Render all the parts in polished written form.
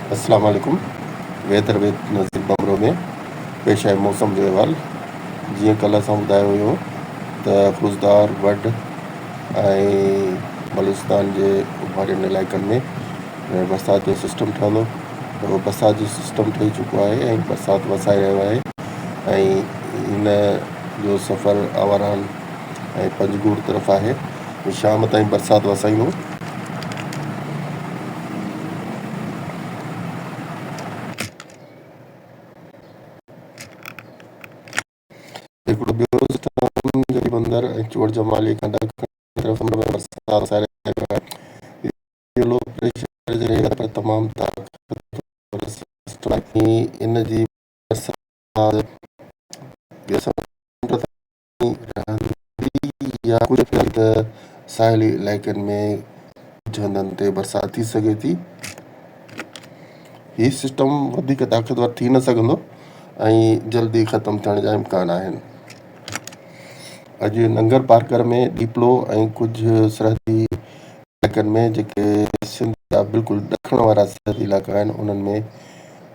अस्सलाम वालेकुम। Weather with नज़ीर बमरो में पेश आहे मौसम जो अहवाल। जीअं कल्ह असां ॿुधायो हुयो त ख़ुशदार वड ऐं बलूचिस्तान जे वारियुनि इलाइक़नि में बरसाति जो सिस्टम ठहंदो। त उहो बरसाति जो सिस्टम ठही चुको आहे ऐं बरसाति वसाए रहियो आहे ऐं हिन जो सफ़रु आवारान ऐं पंजगूर तरफ़ आहे। शाम ताईं बरसाति वसाईंदो। हिकिड़ो ॿियो सिस्टम जो बंदर ऐं चोट जमाली खां ॾखण तरफ़ समुंड में बरसाति वसाए रहियो आहे। इहो लो प्रेशर जे करे पर तमामु ताक़तवर सिस्टम आहे। इन जी बरसाति ॿियो समुंड ताईं रहंदी या कुझु साहिली इलाइक़नि में कुझु हंधनि ते बरसाति थी सघे थी। हीउ सिस्टम वधीक ताक़तवर थी न सघंदो ऐं जल्दी ख़तमु थियण जा इम्कान आहिनि। अॼु नंगर पार्कर में डीपलो ऐं कुझु सरहदी इलाइक़नि में जेके सिंध जा बिल्कुलु ॾखण वारा सरहदी इलाइक़ा आहिनि उन्हनि में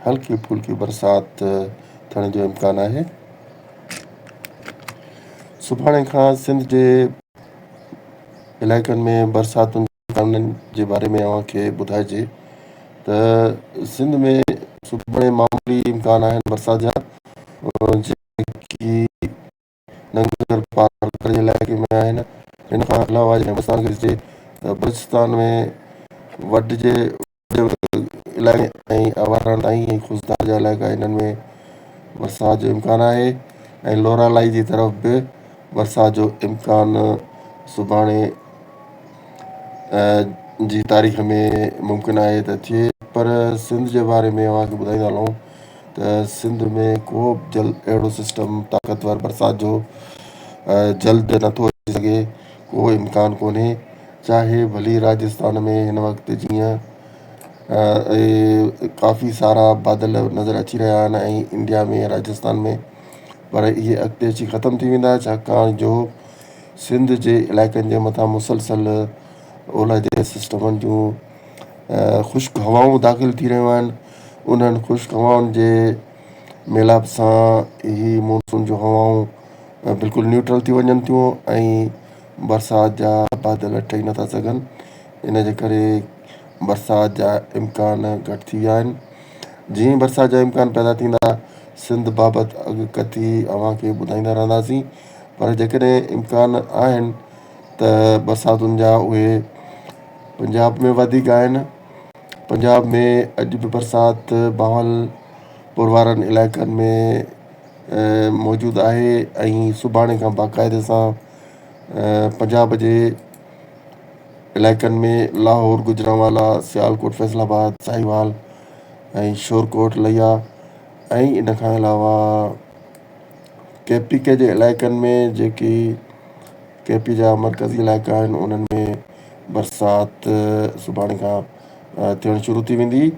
हल्की फुल्की बरसाति थियण जो इम्कान आहे। सुभाणे खां सिंध जे इलाइक़नि में बरसातुनि जे इम्काननि जे बारे में अव्हांखे ॿुधाइजे त सिंध में सुभाणे मामूली इम्कान आहिनि बरसाति जा, जेकी नंगर पार्कर जे इलाइक़े में आहिनि। हिन खां अलावा बरसाति खे बलूचिस्तान में वड जे इलाइक़े ऐं आवारान ताईं ऐं ख़ुशदार जा इलाइक़ा इन्हनि में बरसाति जो इम्कान आहे ऐं लोरालाई जी तरफ़ बि बरसाति जो इम्कान सुभाणे जी तारीख़ में मुमकिन आहे त थिए। पर सिंध जे बारे में अव्हांखे ॿुधाईंदा हलूं त सिंध में को बि जल्द अहिड़ो सिस्टम ताक़तवर बरसाति जो जल्द नथो अची सघे, को इम्कान कोन्हे। चाहे भली राजस्थान में हिन वक़्तु जीअं काफ़ी सारा बादल नज़र अची रहिया आहिनि ऐं इंडिया में राजस्थान में, पर इहे अॻिते अची ख़तमु थी वेंदा छाकाणि जो सिंध जे इलाइक़नि जे मथां मुसलसल ओलह जे सिस्टमनि जूं ख़ुश्क हवाऊं दाख़िल थी रहियूं आहिनि। उन्हनि ख़ुश्क हवाउनि जे मेलाप सां ही मॉनसून जूं हवाऊं बिल्कुलु न्यूट्रल थी वञनि थियूं ऐं बरसाति जा बादल ठही नथा सघनि। इन जे करे बरसाति जा इम्कान घटि थी विया आहिनि। जीअं बरसाति जा इम्कान पैदा थींदा सिंध बाबति अॻकथी अव्हांखे ॿुधाईंदा रहंदासीं। पर जेकॾहिं इम्कान आहिनि त बरसातुनि जा उहे पंजाब में वधीक आहिनि। पंजाब में अॼु बि बरसाति बहावलपुर वारनि इलाइक़नि में मौजूदु आहे ऐं सुभाणे खां बाक़ाइदे सां पंजाब जे इलाइक़नि में लाहौर, गुजरांवाला, सियालकोट, फैसलाबाद, साहिवाल ऐं शोरकोट, लिया ऐं इन खां अलावा केपी जे इलाइक़नि में जेकी केपी जा मरकज़ी इलाइक़ा आहिनि उन्हनि में बरसाति सुभाणे खां थियणु शुरू थी वेंदी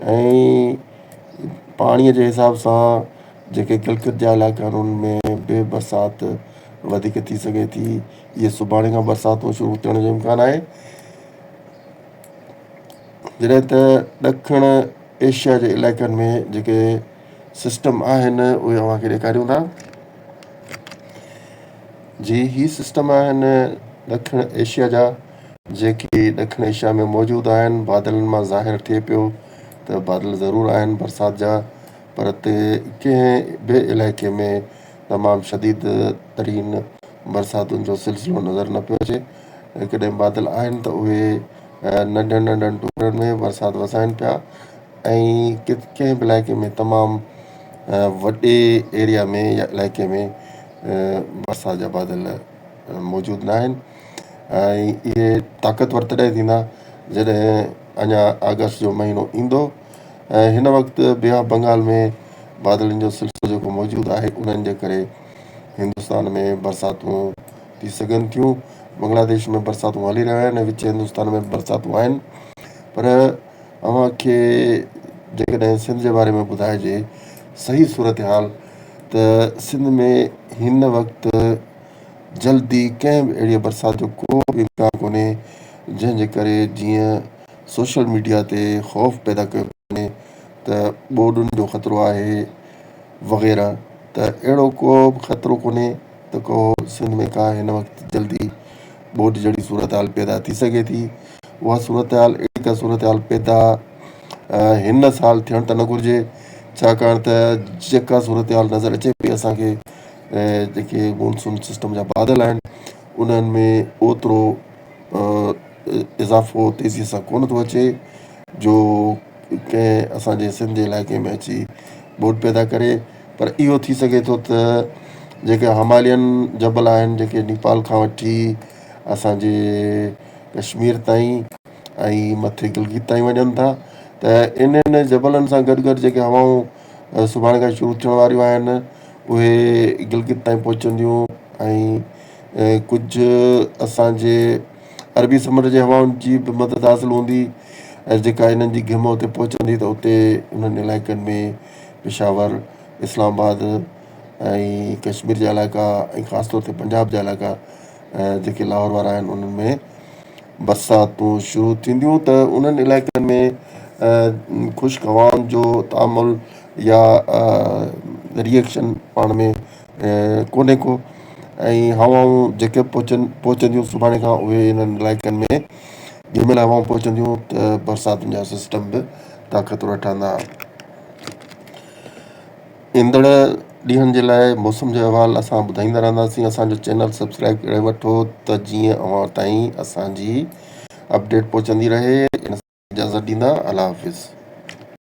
ऐं पाणीअ जे हिसाब सां जेके गिलगित जा इलाइक़ा आहिनि उनमें बि बरसाति वधीक थी सघे थी। इहे सुभाणे खां बरसातूं शुरू थियण जो इम्कान आहे। जॾहिं त ॾखण एशिया जे इलाइक़नि में जेके सिस्टम आहिनि उहे अव्हांखे ॾेखारियूं था। जी ही सिस्टम आहिनि ॾखण एशिया जा, जेके ॾखण एशिया में मौजूदु आहिनि। बादलनि मां ज़ाहिर थिए पियो त बादल ज़रूरु आहिनि बरसाति जा, पर कंहिं बि इलाइक़े में तमामु शदीद तरीन बरसातुनि जो सिलसिलो नज़र न पियो अचे। कॾहिं बादल आहिनि त उहे नंढनि नंढनि टुकड़नि में बरसाति वसाइनि पिया ऐं कंहिं बि इलाइक़े में तमामु वॾे एरिया में या इलाइक़े में बरसाति जा बादल मौजूदु न आहिनि ऐं इहे ताक़तवर तॾहिं थींदा जॾहिं अञा अगस्त जो महीनो ईंदो। ऐं हिन वक़्तु बे ऑफ बंगाल में बादलनि जो सिलसिलो जेको मौजूदु आहे उन्हनि जे करे हिंदुस्तान में बरसातूं थी सघनि थियूं। बांग्लादेश में बरसातूं हली रहियूं आहिनि ऐं विच हिंदुस्तान में बरसातूं आहिनि। पर अव्हांखे जेकॾहिं सिंध जे बारे में ॿुधाइजे सही सूरत हाल त सिंध में हिन वक़्तु जल्दी कंहिं बि अहिड़ी बरसाति जो को बि इम्कान कोन्हे, जंहिंजे करे जीअं सोशल मीडिया ते ख़ौफ़ पैदा कयो वञे त ॿोॾुनि जो ख़तरो आहे वग़ैरह। त अहिड़ो को बि ख़तरो कोन्हे त को सिंध में का हिन वक़्तु जल्दी ॿोॾ जहिड़ी सूरत हाल पैदा थी सघे थी। उहा सूरत हाल अहिड़ी का सूरत हाल पैदा हिन साल थियणु त न घुरिजे, छाकाणि त जेका सूरत हाल नज़र अचे पई असांखे जेके मॉनसून सिस्टम जा बादल आहिनि उन्हनि में ओतिरो इज़ाफ़ो तेज़ीअ सां कोन थो अचे जो कंहिं असांजे सिंध जे इलाइक़े में अची ॿोॾ पैदा करे। पर इहो थी सघे थो त जेके हिमालयन जबल आहिनि जेके नेपाल खां वठी असांजे कश्मीर ताईं ऐं मथे गिलगित ताईं वञनि था, त इन्हनि जबलनि सां गॾु गॾु जेके हवाऊं सुभाणे खां शुरू थियण वारियूं आहिनि उहे गिलगित ताईं पहुचंदियूं ऐं कुझु असांजे अरबी समुंड जे हवाउनि जी बि मदद हासिलु हूंदी ऐं जेका इन्हनि जी घिम उते पहुचंदी त उते उन्हनि इलाइक़नि में पेशावर, इस्लामाबाद ऐं कश्मीर जा इलाइक़ा ऐं ख़ासि तौर ते पंजाब जा इलाइक़ा जेके लाहौर वारा आहिनि उन्हनि में बरसातूं शुरू थींदियूं त उन्हनि इलाइक़नि में ख़ुश्क हवाउनि जो तामुल या रिएक्शन पाण में कोन्हे को, ऐं हवाऊं जेके पहुचंदियूं सुभाणे खां उहे इन्हनि इलाइक़नि में जंहिंमहिल हवाऊं पहुचंदियूं त बरसातुनि जा सिस्टम बि ताक़त वठंदा। ईंदड़ ॾींहंनि जे लाइ मौसम जो अहवालु असां ॿुधाईंदा रहंदासीं। असांजो चैनल सब्सक्राइब करे वठो त जीअं अव्हां ताईं असांजी अपडेट पहुचंदी रहे। इन इजाज़त ॾींदा, अल्लाह हाफ़िज़।